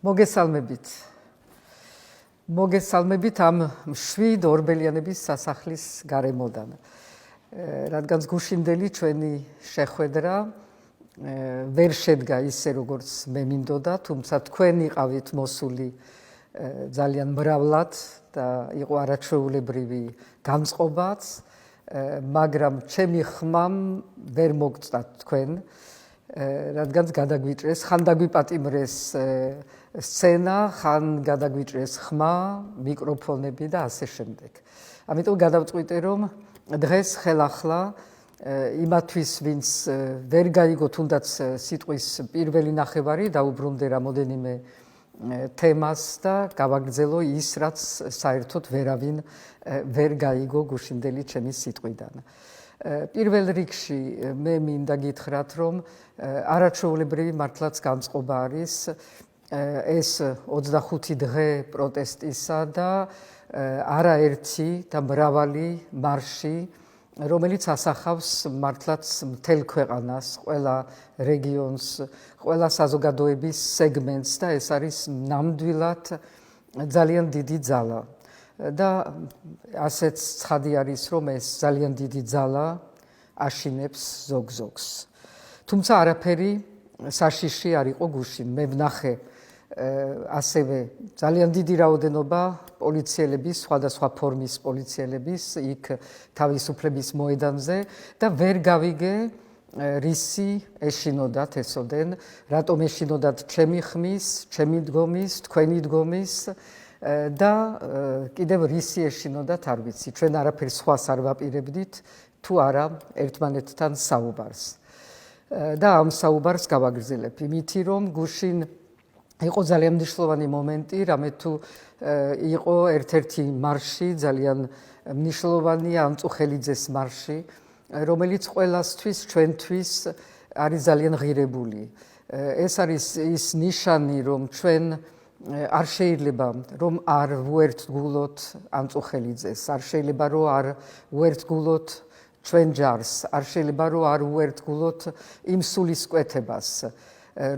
მოგესალმებით ამ მშვიდ ორბელიანების სასახლის გარემოდან. რადგანაც გუშინდელი ჩვენი შეხვედრა ვერ შედგა ისე როგორც მე მინდოდა, თუმცა თქვენ იყავით მოსული ძალიან მრავლად და იყო არაჩვეულებრივი განწყობაც, მაგრამ ჩემი ხმამ ვერ მოგწდათ თქვენ, რადგანაც გადაგვიჭრეს, ხან დაგვიპატიმრეს სცენა, ხან გადაგვიჭრეს ხმა, მიკროფონები და ასე შემდეგ. ამიტომ გადავწყვიტე, რომ დღეს ხელახლა იმათვის, ვინც ვერ გაიგო თუნდაც სიტყვის პირველი ნახევარი, დაუბრუნდე რამოდენიმე თემას და გავაგრძელო ის, რაც საერთოდ ვერავინ ვერ გაიგო გუშინდელი ჩემი სიტყვიდან. პირველ რიგში მე მინდა გითხრათ, რომ არაჩვეულებრივი მართლაც განწყობა არის ეს 25 დღე პროტესტისა და არაერთი და მრავალი მარში, რომელიც ასახავს მართლაც მთელ ქვეყანას, ყველა რეგიონს, ყველა საზოგადოების სეგმენტს და ეს არის ნამდვილად ძალიან დიდი ძალა. და ასეც ცხადი არის, რომ ეს ძალიან დიდი ძალა აშინებს ზოგ-ზოგს. თუმცა არაფერი საშიში არ იყო გუშინ. მე ვნახე ასევე ძალიან დიდი რაოდენობა პოლიციელების, სხვადასხვა ფორმის პოლიციელების იქ თავისუფლების მოედანზე და ვერ გავიგე რისი ეშინოდათ ესოდენ, რატომ ეშინოდათ ჩემი ხმის, ჩემი დგომის, თქვენი დგომის და კიდევ რისი ეშინოდათ არ ვიცი. ჩვენ არაფერ სხვას არ ვაპირებდით თუ არა ერთმანეთთან საუბარს. და ამ საუბარს გავაგრძელებ იმითი, რომ გუშინ იყო ძალიან მნიშვნელოვანი მომენტი, რამე თუ იყო ერთ-ერთი მარში, ძალიან მნიშვნელოვანი ანწუხელიძეს მარში, რომელიც ყველასთვის, ჩვენთვის არის ძალიან ღირებული. ეს არის ის ნიშანი, რომ ჩვენ არ შეიძლება რომ არ ვუერთგულოთ ანწუხელიძეს, არ შეიძლება რომ არ ვუერთგულოთ ჩვენ ჯარს, არ შეიძლება რომ არ ვუერთგულოთ იმ სულისკვეთებას,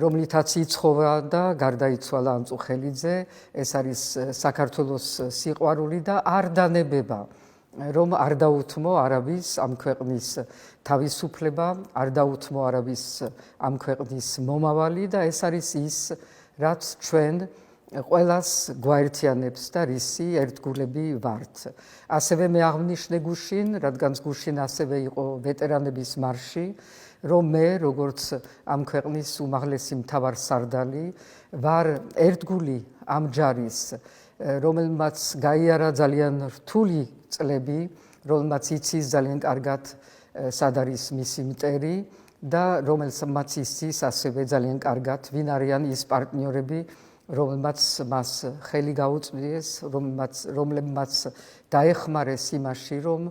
რომლითაც იცხოვა და გარდაიცვალა ანწუხელიძე. ეს არის საქართველოს სიყვარული და არ დანებება, რომ არ დაუთმო არავის ამ ქვეყნის თავისუფლება, არ დაუთმო არავის ამ ქვეყნის მომავალი და ეს არის ის, რაც ჩვენ ყველას გვაერთიანებს და რისი ერთგულები ვართ. ასევე მე აღვნიშნე გუშინ, რადგან გუშინ ასევე იყო ვეტერანების მარში, რომ მე, როგორც ამ ქვეყნის უმაღლესი მთავარსარდალი, ვარ ერთგული ამ ჯარის, რომელმაც გაიარა ძალიან რთული წლები, რომელმაც იცის ძალიან კარგად სად არის მისი მტერი და რომელმაც იცის ასევე ძალიან კარგად ვინ არიან ის პარტნიორები, რომელმაც მას ხელი გაუწვიეს, რომლებმაც დაეხმარეს იმაში, რომ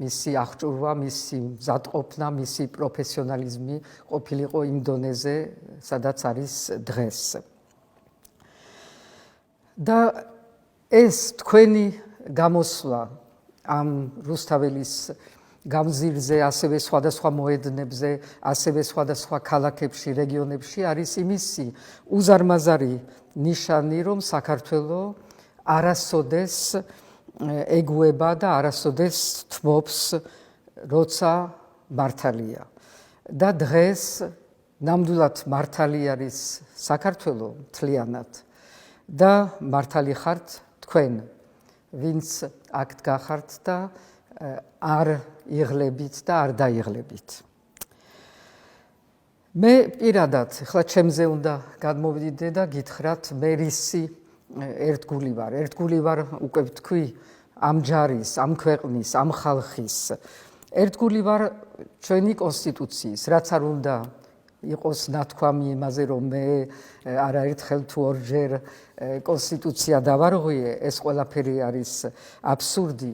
მისი აღჭურვა, მისი მზადყოფნა, მისი პროფესიონალიზმი ყოფილიყო იმ დონეზე, სადაც არის დღეს. და ეს თქვენი გამოსვლა ამ რუსთაველის გამზირზე, ასევე სხვადასხვა მოედნებზე, ასევე სხვადასხვა ქალაქებში, რეგიონებში არის იმისი უზარმაზარი ნიშანი, რომ საქართველო არასოდეს ეგუება და არასოდეს თმობს, როცა მართალია. და დღეს ნამდვილად მართალი არის საქართველო მთლიანად და მართალი ხართ თქვენ, ვინც აქ დგახართ და არ იღლებით და არ დაიღლებით. მე პირადად, ახლა ჩემზე უნდა გადმოვიდე და გითხრათ, მე რისი ერთგული ვარ. ერთგული ვარ, უკვე ვთქვი, ამ ჯარის, ამ ქვეყნის, ამ ხალხის. ერთგული ვარ ჩვენი კონსტიტუციის, რაც არ უნდა იყოს ნათქვამი იმაზე, რომ მე არაერთხელ თუ ორჯერ კონსტიტუცია დავარღვიე, ეს ყველაფერი არის აბსურდი.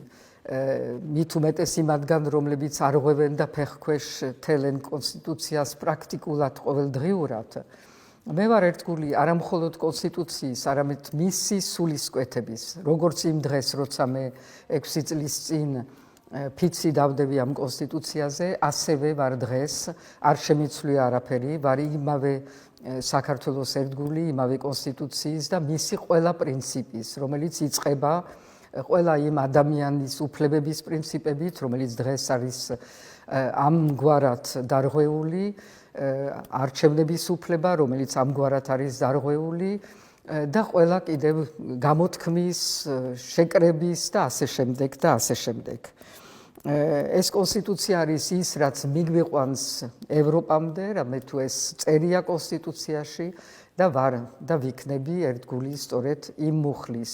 მით უმეტეს იმათგან, რომლებიც არღვევენ და ფეხქვეშ თელენ კონსტიტუციას პრაქტიკულად ყოველდღიურად. მე ვარ ერთგული არა მხოლოდ კონსტიტუციის, არამედ მისი სულისკვეთების, როგორც იმ დღეს, როცა მე 6 წლის წინ ფიცი დავდები ამ კონსტიტუციაზე, ასევე ვარ დღეს, არ შემიცვლია არაფერი, ვარ იმავე საქართველოს ერთგული, იმავე კონსტიტუციის და მისი ყველა პრინციპის, რომელიც იწყება ყველა იმ ადამიანის უფლებების პრინციპებით, რომელიც დღეს არის ამგვარად დარღვეული, არჩევნების უფლება, რომელიც ამგვარად არის დარღვეული და ყველა კიდევ გამოთქმის, შეკრების და ასე შემდეგ და ასე შემდეგ. ეს კონსტიტუცია არის ის, რაც მიგვიყვანს ევროპამდე, რამე თუ ეს წერია კონსტიტუციაში და ვარ და ვიქნები ერთგული სწორედ იმ მუხლის,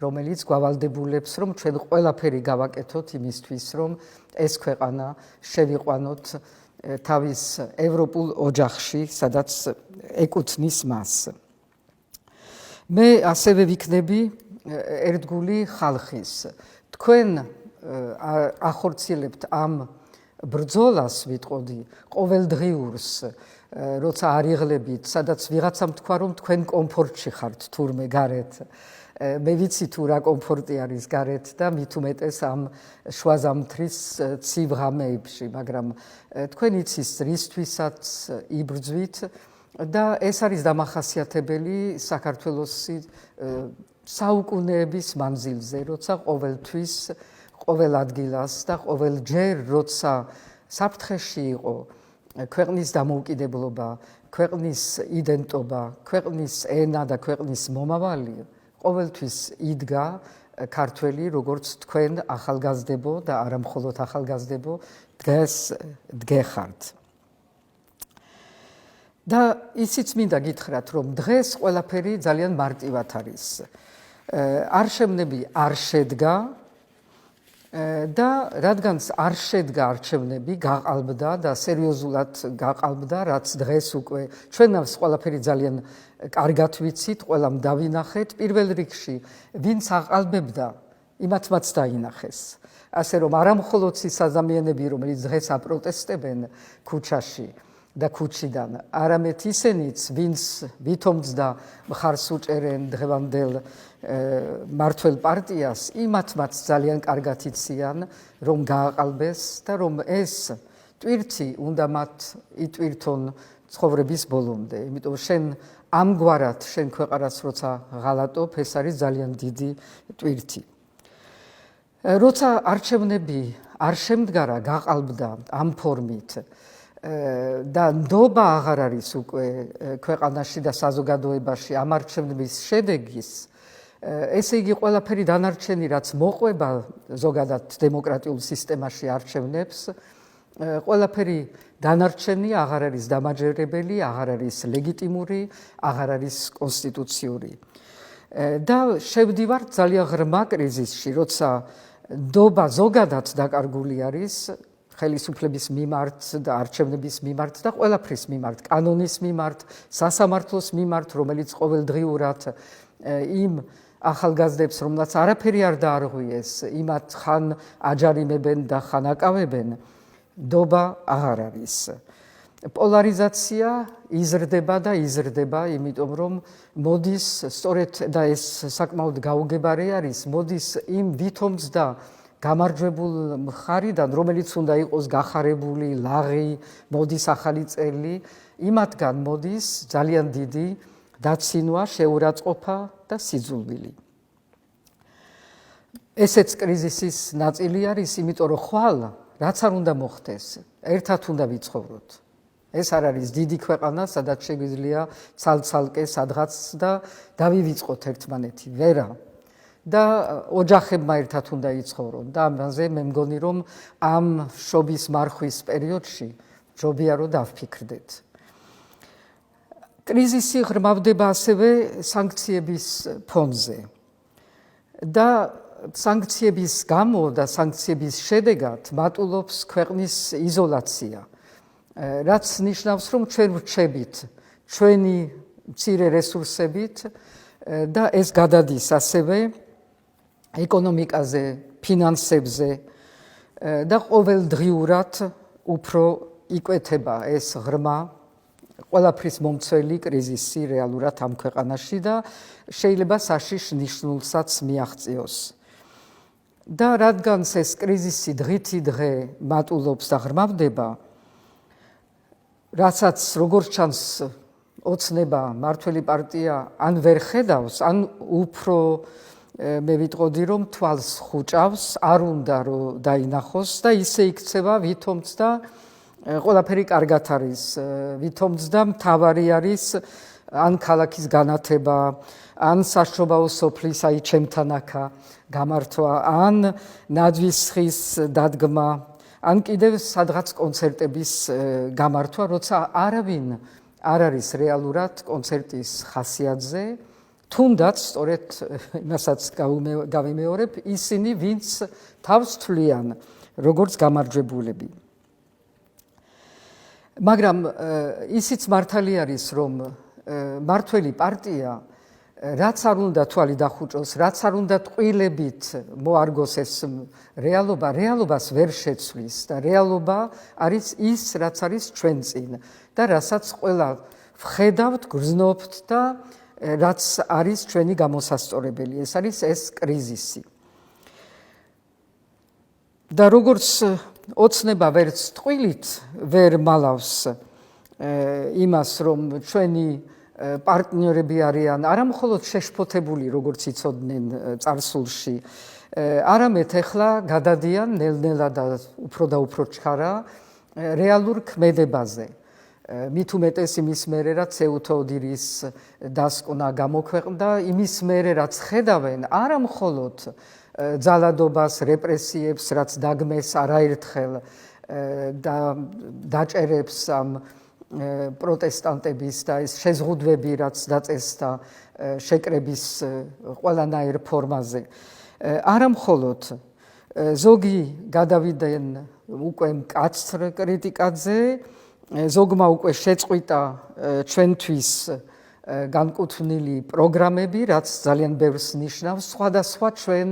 რომელიც გვავალდებულებს, რომ ჩვენ ყველაფერი გავაკეთოთ იმისთვის, რომ ეს ქვეყანა შევიყვანოთ თავის ევროპულ ოჯახში, სადაც ეკუთვნის მას. მე ასევე ვიქნები ერთგული ხალხის. თქვენ ახორციელებთ ამ ბრძოლას, ვიტყოდი, ყოველდღიურს, როცა არიღლებით, სადაც ვიღაცამ თქვა, რომ თქვენ კომფორტში ხართ თურმე გარეთ. მე ვიცი თუ რა კომფორტი არის გარეთ და მით უმეტეს ამ შუაზამთრის ცივ ღამეებში, მაგრამ თქვენ იცის რისთვისაც იბრძვით და ეს არის დამახასიათებელი საქართველოს საუკუნეების მანძილზე, როცა ყოველთვის ყოველ ადგილას და ყოველჯერ, როცა საფრთხეში იყო ქვეყნის დამოუკიდებლობა, ქვეყნის იდენტობა, ქვეყნის ენა და ქვეყნის მომავალი, ყოველთვის იდგა ქართველი, როგორც თქვენ ახალგაზრდებო და არა მხოლოდ ახალგაზრდებო, დღეს დგეხართ. და ისიც მინდა გითხრათ, რომ დღეს ყველაფერი ძალიან მარტივად არის. არჩევნები არ შედგა და რადგანაც არ შედგა არჩევნები, გაყალბდა და სერიოზულად გაყალბდა, რაც დღეს უკვე ჩვენს ყველაფერი ძალიან კარგად ვიცით, ყველამ დავინახეთ. პირველ რიგში, ვინც აყალბებდა, იმათმაც დაინახეს. ასე რომ არა მხოლოდ ის ადამიანები, რომელიც დღეს აპროტესტებენ ქუჩაში და ქუჩიდან, არამედ ისინიც, ვინც ვითომძდა მხარს უჭერენ დღევანდელ მართველ პარტიას, იმათმაც ძალიან კარგად იციან, რომ გააყალბეს და რომ ეს ტვირთი უნდა მათ იტვირთონ ცხოვრების ბოლომდე. იმიტომ შენ ამგვარად შენ ქვეყანას როცა ღალატობ, ეს არის ძალიან დიდი ტვირთი. როცა არჩევნები არ შემდგარა, გაყალბდა ამ ფორმით და ნდობა აღარ არის უკვე ქვეყანაში და საზოგადოებაში ამ არჩევნების შედეგის, ესე იგი ყველაფერი დანარჩენი, რაც მოყვება ზოგადად დემოკრატიულ სისტემაში არჩევნებს, ყველაფერი დანარჩენი აღარ არის დამაჯერებელი, აღარ არის ლეგიტიმური, აღარ არის კონსტიტუციური. და შევდივართ ძალიან ღრმა კრიზისში, როცა ნდობა ზოგადად დაკარგული არის ხელისუფლების მიმართ და არჩევნების მიმართ და ყველაფრის მიმართ, კანონის მიმართ, სასამართლოს მიმართ, რომელიც ყოველდღიურად იმ ახალგაზრდებს, რომლაც არაფერი არ დაარღვიეს, იმათ ხან აჯარიმებენ და ხან აკავებენ, ნდობა აღარ არის. პოლარიზაცია იზრდება და იზრდება, იმიტომ რომ მოდის სწორედ და ეს საკმაოდ გაუგებარი არის, მოდის იმ ვითომძდა გამარჯვებულ მხარიდან, რომელიც უნდა იყოს გახარებული, ლაღი, მოდის ახალი წელი, იმათგან მოდის ძალიან დიდი დაცინვა, შეურაცხყოფა და სიძულვილი. ესეც კრიზისის ნაწილი არის, იმიტომ რომ ხვალ რაც არ უნდა მოხდეს, ერთად უნდა ვიცხოვროთ. ეს არ არის დიდი ქვეყანა, სადაც შეგვიძლია ცალ-ცალკე სადღაც და დავივიწყოთ ერთმანეთი, ვერა. და ოჯახებმა ერთად უნდა იცხოვრონ და ამაზე მე მგონი რომ ამ შობის მარხვის პერიოდში ჯობია რომ დავფიქრდეთ. კრიზისი ღრმავდება ასევე სანქციების ფონზე და სანქციების გამო და სანქციების შედეგად მატულობს ქვეყნის იზოლაცია, რაც ნიშნავს რომ ჩვენ ვრჩებით ჩვენი მცირე რესურსებით და ეს გადადის ასევე ეკონომიკაზე, ფინანსებზე და ყოველდღიურად უფრო იკვეთება ეს ღრმა ყველაფრის მომცველი კრიზისი რეალურად ამ ქვეყანაში და შეიძლება საშიშ ნიშნულსაც მიაღწიოს. და რადგანაც ეს კრიზისი დღითი დღე მატულობს და ღრმავდება, რასაც როგორც ჩანს ოცნება მართველი პარტია ან ვერ ხედავს, ან უფრო მე ვიტყოდი რომ თვალს ხუჭავს, არ უნდა რომ დაინახოს და ისე იქცევა ვითომც და ყველაფერი კარგად არის, ვითომც და მთავარი არის ან ქალაქის განათება, ან საშობაო სოფლის აი ჩემთან აქა გამართვა, ან ნაძვის ხის დადგმა, ან კიდევ სადღაც კონცერტების გამართვა, როცა არავინ არ არის რეალურად კონცერტის ხასიათზე, თუნდაც სწორედ იმასაც გავიმეორებ, ისინი ვინც თავს თვლიან როგორც გამარჯვებულები. მაგრამ ისიც მართალი არის, რომ მართველი პარტია რაც არ უნდა თვალი დახუჭოს, რაც არ უნდა ტყუილებით მოარგოს ეს რეალობა, რეალობას ვერ შეცვლის და რეალობა არის ის, რაც არის ჩვენ წინ და რასაც ყველა ვხედავთ, გრძნობთ და რაც არის ჩვენი გამოსასწორებელი, ეს არის ეს კრიზისი. და როგორც ოცნება ვერც ტყუილით ვერ მალავს იმას, რომ ჩვენი პარტნიორები არიან არამხოლოდ შეშფოთებული, როგორც იცოდნენ წარსულში, არამედ ეხლა გადადიან ნელ-ნელა და უფრო ჩქარა რეალურ ქმედებაზე. მით უმეტეს იმის მერე, რაც ეუთოდირის დასკვნა გამოქვეყნდა, იმის მერე, რაც ხედავენ არამხოლოდ ძალადობას, რეპრესიებს, რაც დაგმეს არაერთხელ და დაჭერებს ამ პროტესტანტების და ეს შეზღუდვები, რაც დაწესდა შეკრების ყველანაირ ფორმაზე. არამხოლოდ ზოგი გადავიდნენ უკვე მკაცრ კრიტიკაზე, ზოგმა უკვე შეწყვიტა ჩვენთვის განკუთვნილი პროგრამები, რაც ძალიან ბევრს ნიშნავს სხვადასხვა ჩვენ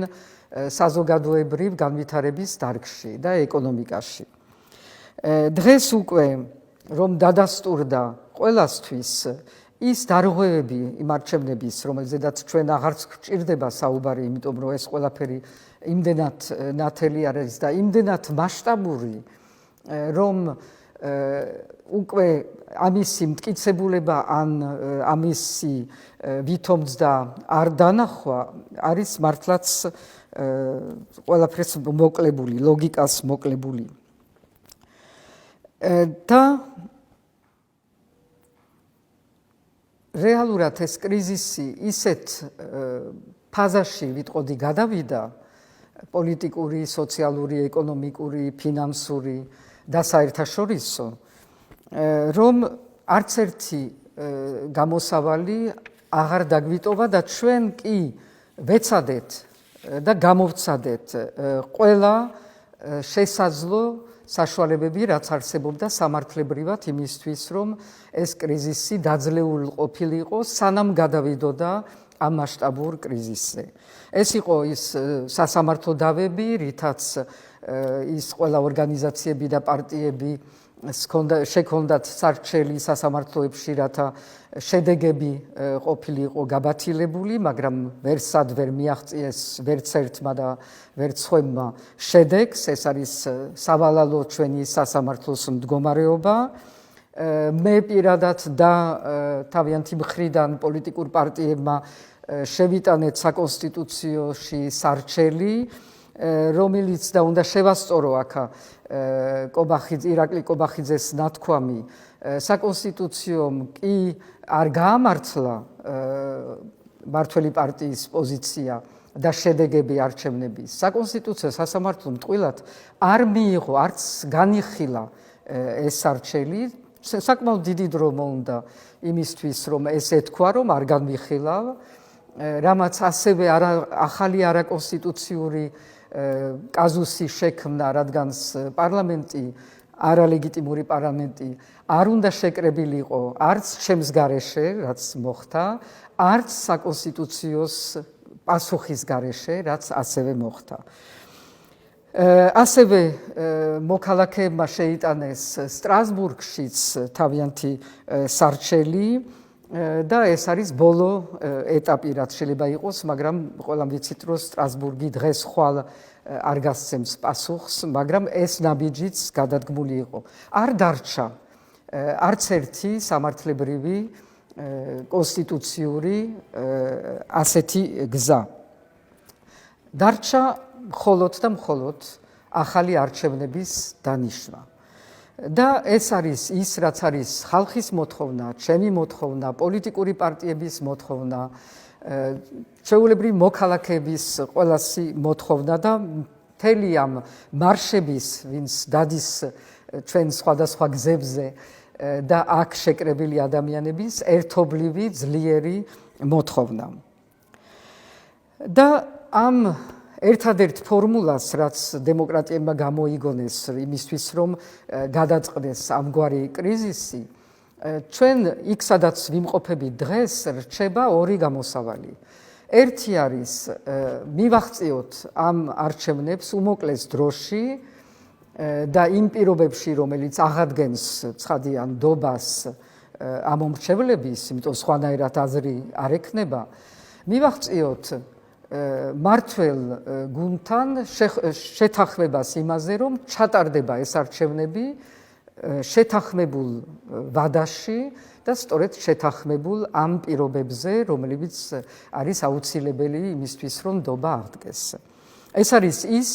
საზოგადოებრივ განვითარების დარგში და ეკონომიკაში. დღეს უკვე რომ დადასტურდა ყველასთვის ის დარღვევები იმ არჩევნების, რომელზედაც ჩვენ აღარც გვჭირდება საუბარი, იმიტომ რომ ეს ყველაფერი იმდენად ნათელი არის და იმდენად მასშტაბური, რომ უკვე ამისი მტკიცებულება ან ამისი ვითომც და არ დანახვა არის მართლაც ყველაფერს მოკლებული, ლოგიკას მოკლებული. და რეალურად ეს კრიზისი ისეთ ფაზაში ვიტყოდი გადავიდა, პოლიტიკური, სოციალური, ეკონომიკური, ფინანსური და საერთაშორისო, რომ არც ერთი გამოსავალი აღარ დაგვიტოვა და ჩვენ კი ვეცადეთ და გამოვცადეთ ყველა შესაძლო საშუალებები, რაც არსებობდა სამართლებრივად იმისთვის, რომ ეს კრიზისი დაძლეული ყოფილიყო, სანამ გადავიდოდა ამ მასშტაბურ კრიზისზე. ეს იყო ის სასამართლო დავები, რითაც ის ყველა ორგანიზაციები და პარტიები შექონდათ სარჩელი სასამართლოებში, რათა შედეგები ყოფილიყო გაბათილებული, მაგრამ ვერსად ვერ მიაღწიეს ვერც ერთმა და ვერც სხვებმა შედეგს. ეს არის სავალალო ჩვენი სასამართლოს მდგომარეობა. მე პირადად და თავიანთი მხრიდან პოლიტიკურ პარტიებმა შევიტანეთ საკონსტიტუციაში სარჩელი, რომელიც და უნდა შევასწორო აქა ირაკლი კობახიძეს ნათქვამი, საკონსტიტუციომ კი არ გაამართლა მართველი პარტიის პოზიცია და შედეგები არჩევნების. საკონსტიტუციო სასამართლომ ტყუილად არ მიიღო, არც განიხილა ეს სარჩელი. საკმაოდ დიდი დრო მოუნდა იმისთვის, რომ ეს ეთქვა, რომ არ განვიხილავ, რამაც ასევე ახალი არაკონსტიტუციური კაზუსი შექმნა, რადგანაც პარლამენტი, არალეგიტიმური პარლამენტი არ უნდა შეკრებილიყო არც ჩემს გარეშე, რაც მოხდა, არც საკონსტიტუციოს პასუხის გარეშე, რაც ასევე მოხდა. ასევე მოქალაქეებმა შეიტანეს სტრასბურგშიც თავიანთი სარჩელი, და ეს არის ბოლო ეტაპი, რაც შეიძლება იყოს, მაგრამ ყველამ ვიცით, რომ სტრასბურგი დღეს ხვალ არ გასცემს პასუხს, მაგრამ ეს ნაბიჯიც გადადგმული იყო. არ დარჩა არც ერთი სამართლებრივი კონსტიტუციური ასეთი გზა. დარჩა მხოლოდ და მხოლოდ ახალი არჩევნების დანიშვნა. და ეს არის ის, რაც არის ხალხის მოთხოვნა, ჩემი მოთხოვნა, პოლიტიკური პარტიების მოთხოვნა, ჩვეულებრივი მოქალაქეების ყველასი მოთხოვნა და მთელი ამ მარშების, ვინც დადის ჩვენ სხვადასხვა გზებზე და აქ შეკრებილი ადამიანების ერთობლივი ძლიერი მოთხოვნა. და ამ ერთადერთ ფორმულას, რაც დემოკრატიებმა გამოიგონეს იმისთვის, რომ გადაწყდეს ამგვარი კრიზისი, ჩვენ იქ, სადაც ვიმყოფებით დღეს, რჩება ორი გამოსავალი. ერთი არის მივახციოთ ამ არჩევნებს უმოკლეს დროში და იმ პირობებში, რომელიც აღადგენს ცხადიან დობას ამ მომრჩევლების, იმიტომ სხვანაირად აზრი არ ექნება, მივახციოთ მართველ გუნდთან შეთანხმებას იმაზე, რომ ჩატარდება ეს არჩევნები შეთანხმებულ ვადაში და სწორედ შეთანხმებულ ამ პირობებზე, რომლებიც არის აუცილებელი იმისთვის, რომ ნდობა აღდგეს. ეს არის ის,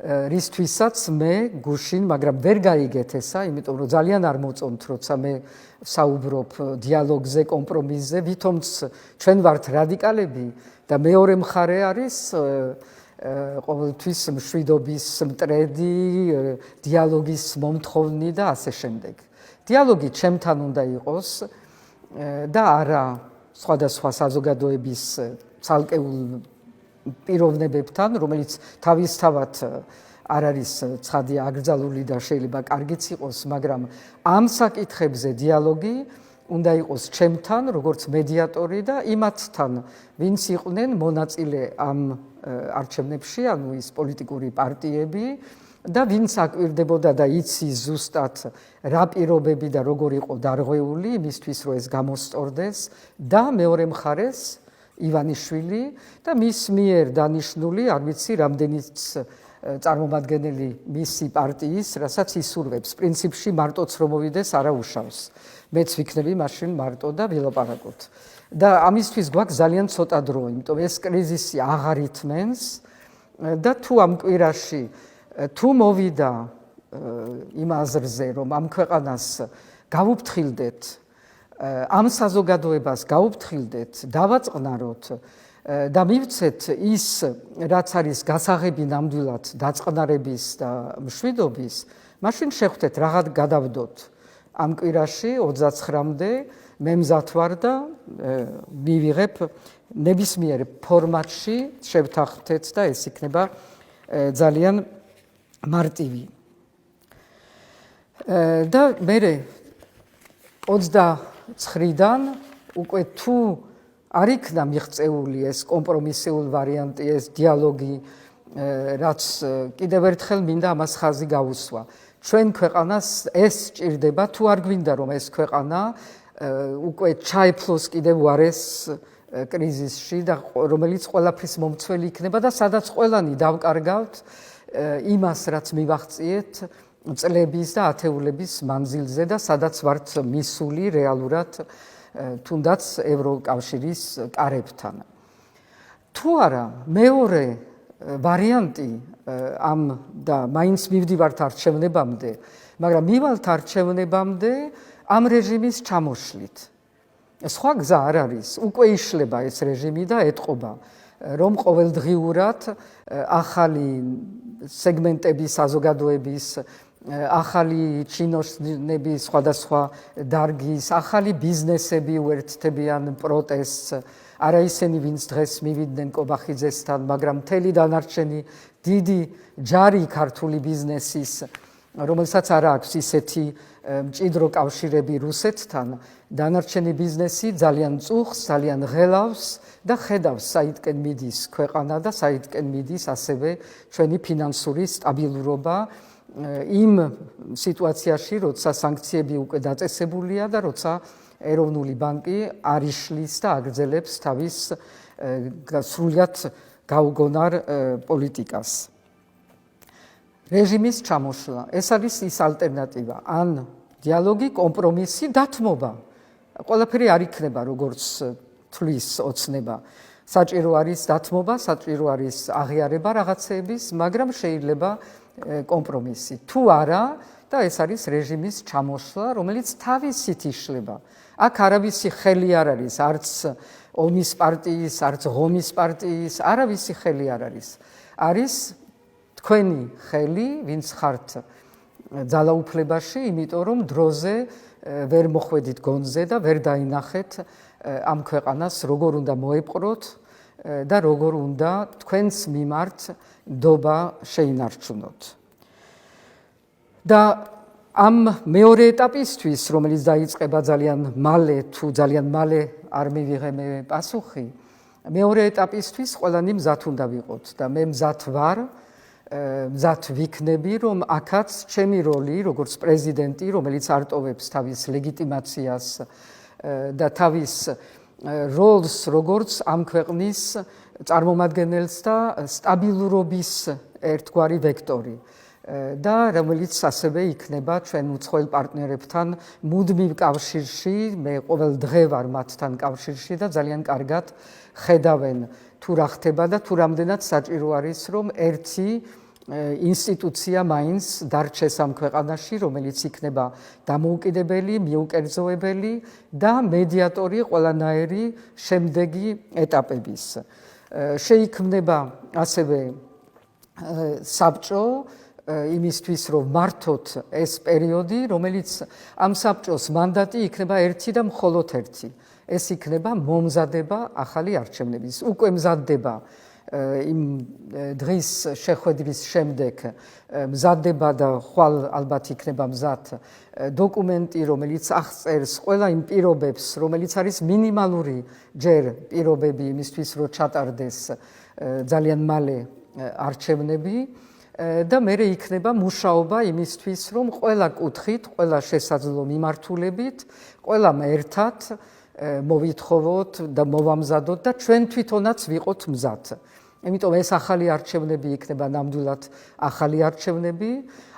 რისთვისაც მე გუშინ, მაგრამ ვერ გაიგეთ ესა, იმიტომ რომ ძალიან არ მოწონთ, როცა მე საუბრობ დიალოგზე, კომპრომისზე, ვითომც ჩვენ ვართ რადიკალები და მეორე მხარე არის ყოველთვის მშვიდობის მტრედი, დიალოგის მომთხოვნი და ასე შემდეგ. დიალოგი ჩემთან უნდა იყოს და არა სხვადასხვა საზოგადოების ცალკეულ პიროვნებებთან, რომელიც თავისთავად არ არის ცხადია აკრძალული და შეიძლება კარგიც იყოს, მაგრამ ამ საკითხებზე დიალოგი უნდა იყოს ჩემთან, როგორც მედიატორი და იმათთან, ვინც იყვნენ მონაწილე ამ არჩევნებში, ანუ ის პოლიტიკური პარტიები და ვინც აკვირდებოდა და იცის ზუსტად რა პირობები და როგორ იყო დარღვეული იმისთვის, რომ ეს გამოსწორდეს და მეორე მხარეს ივანიშვილი და მის მიერ დანიშნული, არ ვიცი, რამდენიც წარმომადგენელი მისი პარტიის, რასაც ისურვებს. პრინციპში მარტოც რომ მოვიდეს არა უშავს. მეც ვიქნები მაშინ მარტო და ვილაპარაკოთ. და ამისთვის გვაქვს ძალიან ცოტა დრო, იმიტომ ეს კრიზისი აღარ ითმენს და თუ ამ კვირაში თუ მოვიდა იმ აზრზე, რომ ამ ქვეყანას გავუფრთხილდეთ, ამ საზოგადოებას გავუფრთხილდეთ, დავაწყნაროთ და მივცეთ ის, რაც არის გასაღები ნამდვილად დაწყნარების და მშვიდობის, მაშინ შეხვდეთ რაღაც გადავდოთ ამ კვირაში 29-მდე მე მზად ვარ და მივიღებ ნებისმიერ ფორმატში შევთანხმდეთ და ეს იქნება ძალიან მარტივი. და მე 29-დან უკვე თუ არ იქნა მიღწეული ეს კომპრომისული ვარიანტი, ეს დიალოგი, რაც კიდევ ერთხელ მინდა ამას ხაზი გავუსვა. ჩვენ ქვეყანას ეს სჭირდება, თუ არ გვინდა რომ ეს ქვეყანა უკვე ჩაეფლოს კიდევ უარეს კრიზისში და რომელიც ყველაფრის მომცველი იქნება და სადაც ყველანი დავკარგავთ იმას, რაც მივახციეთ წლების და ათეულების მანძილზე და სადაც ვართ მისული რეალურად თუნდაც ევროკავშირის კარებთან. თუ არა, მეორე ვარიანტი ამ და მაინც მივდივართ არჩევნებამდე, მაგრამ მივალთ არჩევნებამდე ამ რეჟიმის ჩამოშლით. სხვა გზა არ არის, უკვე იშლება ეს რეჟიმი და ეტყობა, რომ ყოველდღიურად ახალი სეგმენტების საზოგადოების, ახალი ჩინოსნების სხვადასხვა დარგის, ახალი ბიზნესები უერთდებიან პროტესტს, არა ისინი, ვინც დღეს მივიდნენ კობახიძესთან, მაგრამ მთელი დანარჩენი დიდი ჯარი ქართული ბიზნესის, რომელსაც არ აქვს ისეთი მჭიდრო კავშირები რუსეთთან, დანარჩენი ბიზნესი ძალიან წუხს, ძალიან ღელავს და ხედავს, საიდკენ მიდის ქვეყანა და საიდკენ მიდის ასევე ჩვენი ფინანსური სტაბილურობა იმ სიტუაციაში, როცა სანქციები უკვე დაწესებულია და როცა ეროვნული ბანკი არ იშლის და აგრძელებს თავის სრულიად გაუგონარ პოლიტიკას. რეჟიმის ჩამოშლა. ეს არის ის ალტერნატივა. ან დიალოგი, კომპრომისი, დათმობა. ყველაფერი არ იქნება, როგორც თვლის ოცნება. საჭირო არის დათმობა, საჭირო არის აღიარება რაღაცეების, მაგრამ შეიძლება კომპრომისი. თუ არა, და ეს არის რეჟიმის ჩამოშლა, რომელიც თავისით იშლება. აქ არავისი ხელი არ არის, არც ომის პარტიის, არც ღომის პარტიის, არავისი ხელი არ არის. არის თქვენი ხელი, ვინც ხართ ძალაუფლებაში, იმიტომ რომ დროზე ვერ მოხვედით გონზე და ვერ დაინახეთ ამ ქვეყანას როგორ უნდა მოეპყროთ და როგორ უნდა თქვენს მიმართ ნდობა შეინარჩუნოთ. და ამ მეორე ეტაპისთვის, რომელიც დაიწყება ძალიან მალე, თუ ძალიან მალე არ მივიღე მე პასუხი, მეორე ეტაპისთვის ყველანი მზად უნდა ვიყოთ და მე მზად ვარ, მზად ვიქნები, რომ აქაც ჩემი როლი, როგორც პრეზიდენტი, რომელიც არტოვებს თავის ლეგიტიმაციას და თავის როლს, როგორც ამ ქვეყნის წარმომადგენელს და სტაბილურობის ერთგვარი ვექტორი. და რომელიც ასევე იქნება ჩვენ უცხოელ პარტნიორებთან მუდმივ კავშირში, მე ყოველ დღე ვარ მათთან კავშირში და ძალიან კარგად ხედავენ თუ რა ხდება და თუ რამდენად საჭირო არის რომ ერთი ინსტიტუცია მაინც დარჩეს ამ ქვეყანაში, რომელიც იქნება დამოუკიდებელი, მიუკერძოებელი და მედიატორი ყველანაირი შემდეგი ეტაპების. შეიქმნება ასევე საბჭო იმისთვის რომ მართოთ ეს პერიოდი, რომელიც ამ საბჭოს მანდატი იქნება ერთი და მხოლოდ ერთი. ეს იქნება მომზადება ახალი არჩევნების. უკვე მზადდება იმ დღის შეხვედრის შემდეგ მზადდება და ხვალ ალბათ იქნება მზად დოკუმენტი, რომელიც აღწერს ყველა იმ პირობებს, რომელიც არის მინიმალური ჯერ პირობები იმისთვის, რომ ჩატარდეს ძალიან მალე არჩევნები. და მერე იქნება მუშაობა იმისთვის, რომ ყველა კუთხით, ყველა შესაძლო მიმართულებით, ყველამ ერთად მოვითხოვოთ და მოვამზადოთ და ჩვენ თვითონაც ვიყოთ მზად. იმიტომ ეს ახალი არჩევნები იქნება ნამდვილად ახალი არჩევნები,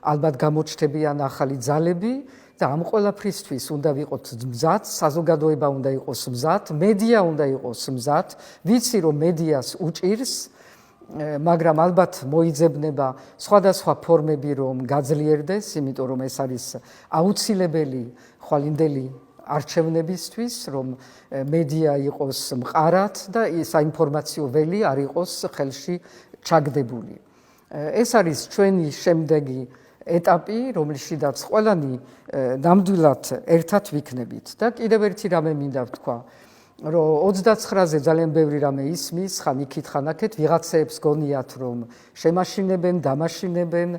ალბათ გამოჩნდებიან ახალი ძალები და ამ ყველაფრისთვის უნდა ვიყოთ მზად, საზოგადოება უნდა იყოს მზად, მედია უნდა იყოს მზად. ვიცი რომ მედიას უჭირს, მაგრამ ალბათ მოიძებნება სხვადასხვა ფორმები რომ გაძლიერდეს, იმიტომ რომ ეს არის აუცილებელი ხვალინდელი არჩევნებისთვის, რომ მედია იყოს მყარად და საინფორმაციო ველი არ იყოს ხელში ჩაგდებული. ეს არის ჩვენი შემდეგი ეტაპი, რომელშიდაც ყველანი ნამდვილად ერთად ვიქნებით. და კიდევ ერთი რამე მინდა ვთქვა, რომ 29-ზე ძალიან ბევრი რამე ისმის, ხან იქით, ხან აქეთ, ვიღაცეებს გონიათ, რომ შემაშინებენ, დამაშინებენ,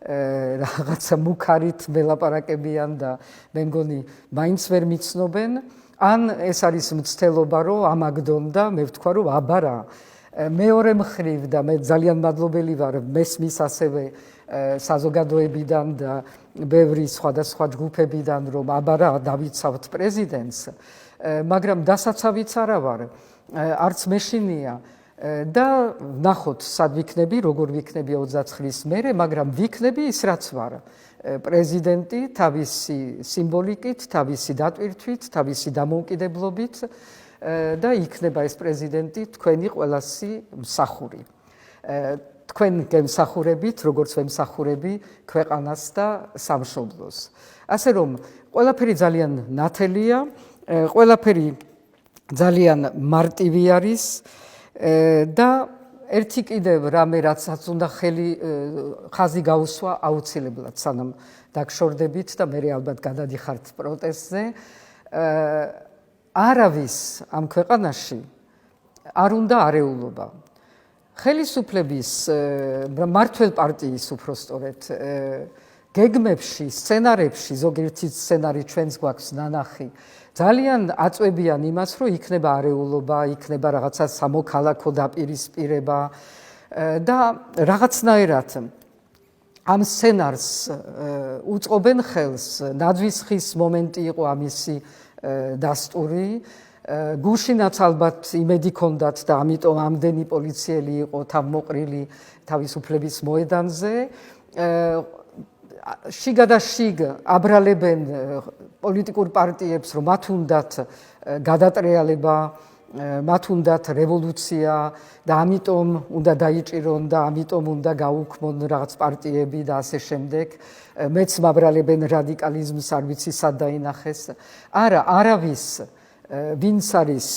რაღაცა მუქარით მელაპარაკებიან და მე მგონი მაინც ვერ მიცნობენ, ან ეს არის მცდელობა, რომ ამაგდონ და მე ვთქვა, რომ აბა რა. მეორე მხრივ და მე ძალიან მადლობელი ვარ მესმის ასევე საზოგადოებიდან და ბევრი სხვადასხვა ჯგუფებიდან, რომ აბა რა დავიცავთ პრეზიდენტს. მაგრამ დასაცავიც არა ვარ, არც მეშინია და ნახოთ სად ვიქნები, როგორ ვიქნები 29-ის მერე, მაგრამ ვიქნები ის რაც ვარ. პრეზიდენტი თავისი სიმბოლიკით, თავისი დატვირთვით, თავისი დამოუკიდებლობით და იქნება ეს პრეზიდენტი თქვენი ყველასი მსახური. თქვენ გემსახურებით, როგორც ვემსახურები ქვეყანას და სამშობლოს. ასე რომ ყველაფერი ძალიან ნათელია, ყველაფერი ძალიან მარტივი არის და ერთი კიდევ რამე რაცაც უნდა ხაზი გაუსვა აუცილებლად, სანამ დაგშორდებით და მე ალბათ გადადიხართ პროტესტზე. არავის ამ ქვეყანაში არ უნდა არეულობა. ხელისუფლების მმართველ პარტიის უпростоრეთ გეგმებში, სცენარებში, ზოგიერთი სცენარი ჩვენს გვაქვს ნანახი, ძალიან აწვევიან იმას, რომ იქნება არეულობა, იქნება რაღაცა სამოქალაქო დაპირისპირება და რაღაცნაირად ამ სცენარს უწყობენ ხელს. ნაძვის ხის მომენტი იყო ამისი დასტური. გუშინაც ალბათ იმედი ჰქონდათ და ამიტომ ამდენი პოლიციელი იყო თავმოყრილი თავისუფლების მოედანზე. შიგა და შიგ აბრალებენ პოლიტიკურ პარტიებს, რომ მათ უნდათ გადატრიალება, მათ უნდათ რევოლუცია და ამიტომ უნდა დაიჭირონ და ამიტომ უნდა გაუქმონ რაღაც პარტიები და ასე შემდეგ. მეც მაბრალებენ რადიკალიზმს, არ ვიცი სად დაინახეს. არა, არავის ვინც არის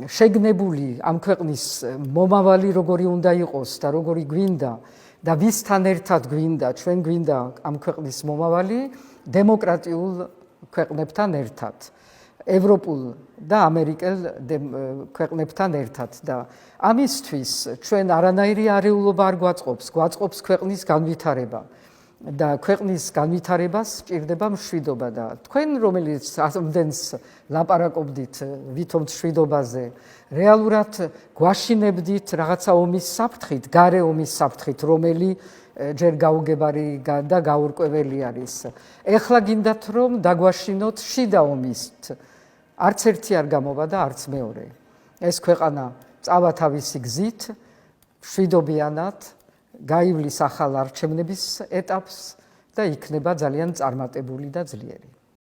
შეგნებული ამ ქვეყნის მომავალი როგორი უნდა იყოს და როგორი გვინდა და ვისთან ერთად გვინდა, ჩვენ გვინდა ამ ქვეყნის მომავალი დემოკრატიულ ქვეყნებთან ერთად, ევროპულ და ამერიკელ ქვეყნებთან ერთად და ამისთვის ჩვენ არანაირი არეულობა არ გვაწყობს, გვაწყობს ქვეყნის განვითარება. და ქვეყნის განვითარებას სჭირდება მშვიდობა და თქვენ რომელიც ამდენს ლაპარაკობდით ვითომ მშვიდობაზე რეალურად გვაშინებდით რაღაცა ომის საფრთხით, გარე ომის საფრთხით, რომელი ჯერ გაუგებარი და გაურკვეველი არის. ეხლა გინდათ რომ დაგვაშინოთ შიდა ომით. არც ერთი არ გამოვა და არც მეორე. ეს ქვეყანა წავა თავისი გზით, მშვიდობიანად გაივლის ახალ არჩევნების ეტაპს და იქნება ძალიან წარმატებული და ძლიერი.